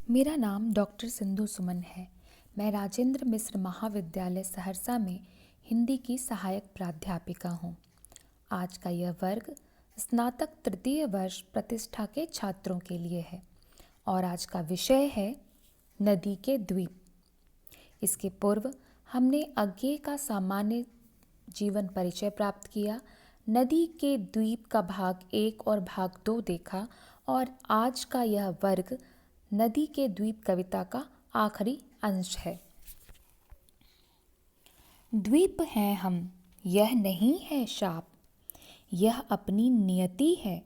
मेरा नाम डॉक्टर सिंधु सुमन है। मैं राजेंद्र मिश्र महाविद्यालय सहरसा में हिंदी की सहायक प्राध्यापिका हूँ। आज का यह वर्ग स्नातक तृतीय वर्ष प्रतिष्ठा के छात्रों के लिए है और आज का विषय है नदी के द्वीप। इसके पूर्व हमने अज्ञेय का सामान्य जीवन परिचय प्राप्त किया, नदी के द्वीप का भाग 1 और भाग 2 देखा और आज का यह वर्ग नदी के द्वीप कविता का आखिरी अंश है। द्वीप हैं हम, यह नहीं है शाप, यह अपनी नियति है।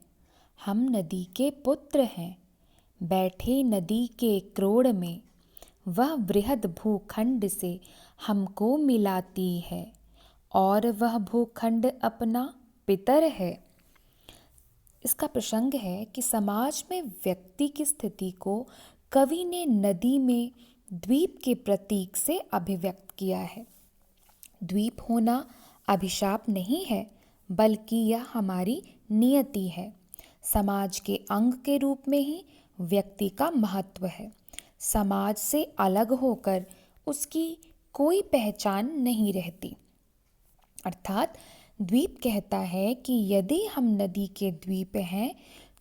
हम नदी के पुत्र हैं, बैठे नदी के क्रोड़ में, वह बृहद भूखंड से हमको मिलाती है और वह भूखंड अपना पितर है। इसका प्रसंग है कि समाज में व्यक्ति की स्थिति को कवि ने नदी में द्वीप के प्रतीक से अभिव्यक्त किया है। द्वीप होना अभिशाप नहीं है, बल्कि यह हमारी नियति है। समाज के अंग के रूप में ही व्यक्ति का महत्व है। समाज से अलग होकर उसकी कोई पहचान नहीं रहती। अर्थात द्वीप कहता है कि यदि हम नदी के द्वीप हैं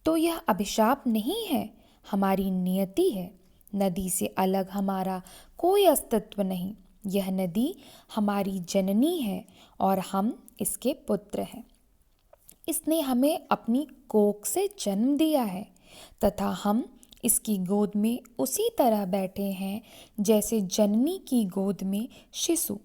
तो यह अभिशाप नहीं है, हमारी नियति है। नदी से अलग हमारा कोई अस्तित्व नहीं। यह नदी हमारी जननी है और हम इसके पुत्र हैं। इसने हमें अपनी कोख से जन्म दिया है तथा हम इसकी गोद में उसी तरह बैठे हैं जैसे जननी की गोद में शिशु।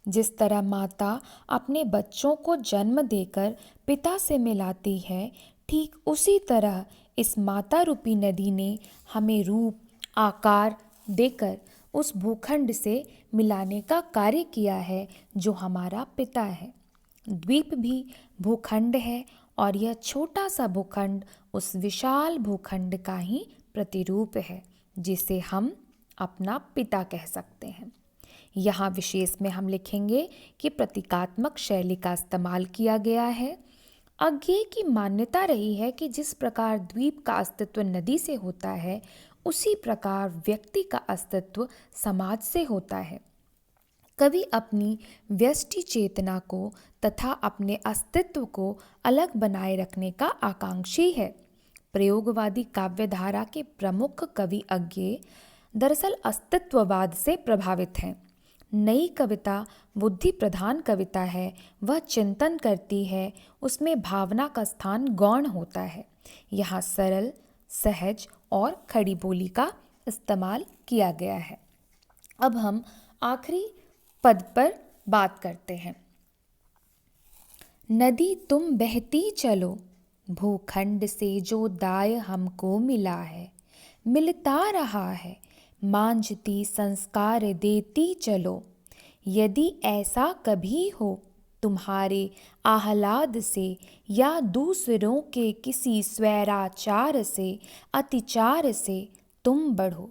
जिस तरह माता अपने बच्चों को जन्म देकर पिता से मिलाती है, ठीक उसी तरह इस माता रूपी नदी ने हमें रूप आकार देकर उस भूखंड से मिलाने का कार्य किया है जो हमारा पिता है। द्वीप भी भूखंड है और यह छोटा सा भूखंड उस विशाल भूखंड का ही प्रतिरूप है जिसे हम अपना पिता कह सकते हैं। यहाँ विशेष में हम लिखेंगे कि प्रतीकात्मक शैली का इस्तेमाल किया गया है। अज्ञेय की मान्यता रही है कि जिस प्रकार द्वीप का अस्तित्व नदी से होता है, उसी प्रकार व्यक्ति का अस्तित्व समाज से होता है। कवि अपनी व्यष्टि चेतना को तथा अपने अस्तित्व को अलग बनाए रखने का आकांक्षी है। प्रयोगवादी काव्यधारा के प्रमुख कवि अज्ञेय दरअसल अस्तित्ववाद से प्रभावित हैं। नई कविता बुद्धि प्रधान कविता है, वह चिंतन करती है, उसमें भावना का स्थान गौण होता है। यहाँ सरल, सहज और खड़ी बोली का इस्तेमाल किया गया है। अब हम आखिरी पद पर बात करते हैं। नदी तुम बहती चलो, भूखंड से जो दाय हमको मिला है, मिलता रहा है, मांझती संस्कार देती चलो। यदि ऐसा कभी हो तुम्हारे आह्लाद से या दूसरों के किसी स्वैराचार से अतिचार से तुम बढ़ो,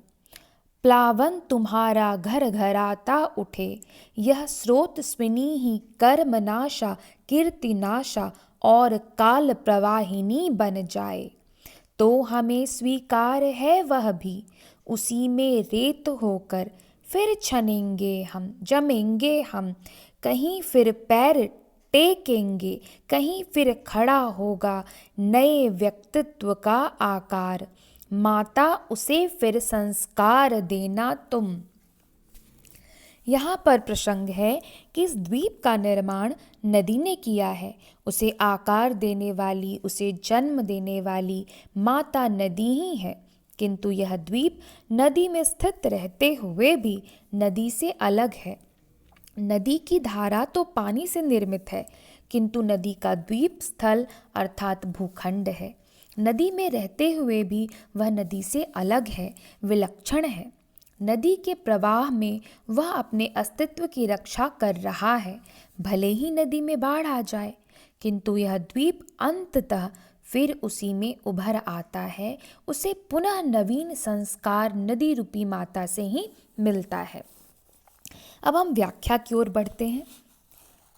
प्लावन तुम्हारा घर घराता उठे, यह स्रोत स्विनी ही कर्मनाशा कीर्तिनाशा और काल प्रवाहिनी बन जाए, तो हमें स्वीकार है वह भी, उसी में रेत होकर फिर छनेंगे हम, जमेंगे हम, कहीं फिर पैर टेकेंगे, कहीं फिर खड़ा होगा नए व्यक्तित्व का आकार, माता उसे फिर संस्कार देना तुम। यहाँ पर प्रसंग है कि इस द्वीप का निर्माण नदी ने किया है। उसे आकार देने वाली, उसे जन्म देने वाली माता नदी ही है, किंतु यह द्वीप नदी में स्थित रहते हुए भी नदी से अलग है। नदी की धारा तो पानी से निर्मित है, किंतु नदी का द्वीप स्थल अर्थात भूखंड है। नदी में रहते हुए भी वह नदी से अलग है, विलक्षण है। नदी के प्रवाह में वह अपने अस्तित्व की रक्षा कर रहा है, भले ही नदी में बाढ़ आ जाए, किंतु यह द्वीप अंततः फिर उसी में उभर आता है। उसे पुनः नवीन संस्कार नदी रूपी माता से ही मिलता है। अब हम व्याख्या की ओर बढ़ते हैं।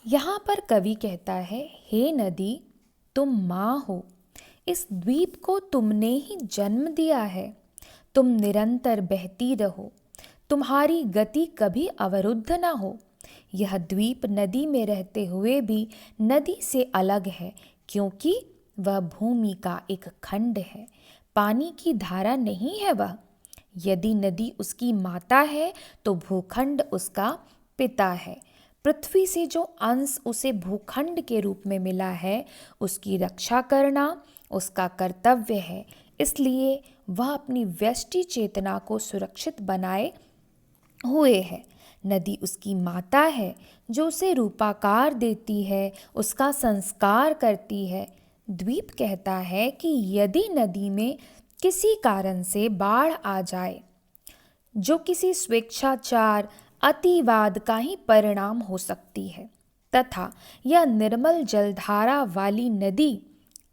यहाँ पर कवि कहता है, हे नदी तुम माँ हो, इस द्वीप को तुमने ही जन्म दिया है, तुम निरंतर बहती रहो, तुम्हारी गति कभी अवरुद्ध न हो। यह द्वीप नदी में रहते हुए भी नदी से अलग है, क्योंकि वह भूमि का एक खंड है, पानी की धारा नहीं है वह। यदि नदी उसकी माता है तो भूखंड उसका पिता है। पृथ्वी से जो अंश उसे भूखंड के रूप में मिला है, उसकी रक्षा करना उसका कर्तव्य है। इसलिए वह अपनी व्यष्टि चेतना को सुरक्षित बनाए हुए है। नदी उसकी माता है, जो उसे रूपाकार देती है, उसका संस्कार करती है। द्वीप कहता है कि यदि नदी में किसी कारण से बाढ़ आ जाए, जो किसी स्वेच्छाचार अतिवाद का ही परिणाम हो सकती है, तथा यह निर्मल जलधारा वाली नदी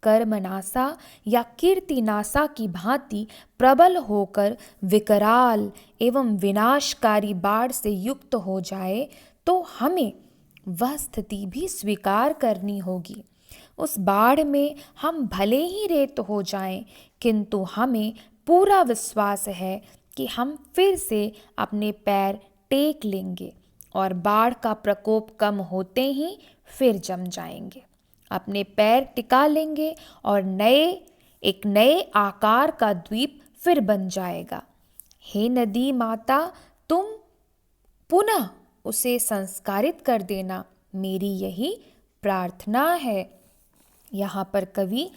कर्मनासा या कीर्तिनासा की भांति प्रबल होकर विकराल एवं विनाशकारी बाढ़ से युक्त हो जाए, तो हमें वह स्थिति भी स्वीकार करनी होगी। उस बाढ़ में हम भले ही रेत हो जाएं, किंतु हमें पूरा विश्वास है कि हम फिर से अपने पैर टेक लेंगे और बाढ़ का प्रकोप कम होते ही फिर जम जाएंगे, अपने पैर टिका लेंगे और एक नए आकार का द्वीप फिर बन जाएगा। हे नदी माता, तुम पुनः उसे संस्कारित कर देना, मेरी यही प्रार्थना है। यहाँ पर कवि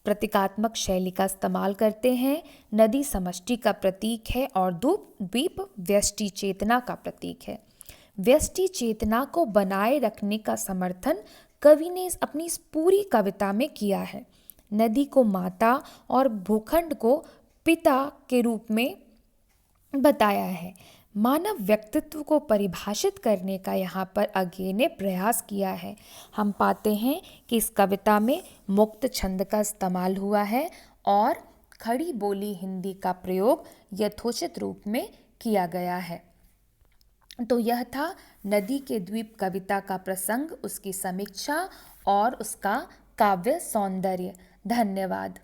प्रतीकात्मक शैली का इस्तेमाल करते हैं। नदी समष्टि का प्रतीक है और द्वीप व्यष्टि चेतना का प्रतीक है। व्यष्टि चेतना को बनाए रखने का समर्थन कवि ने अपनी इस पूरी कविता में किया है। नदी को माता और भूखंड को पिता के रूप में बताया है। मानव व्यक्तित्व को परिभाषित करने का यहाँ पर अज्ञे ने प्रयास किया है। हम पाते हैं कि इस कविता में मुक्त छंद का इस्तेमाल हुआ है और खड़ी बोली हिंदी का प्रयोग यथोचित रूप में किया गया है। तो यह था नदी के द्वीप कविता का प्रसंग, उसकी समीक्षा और उसका काव्य सौंदर्य। धन्यवाद।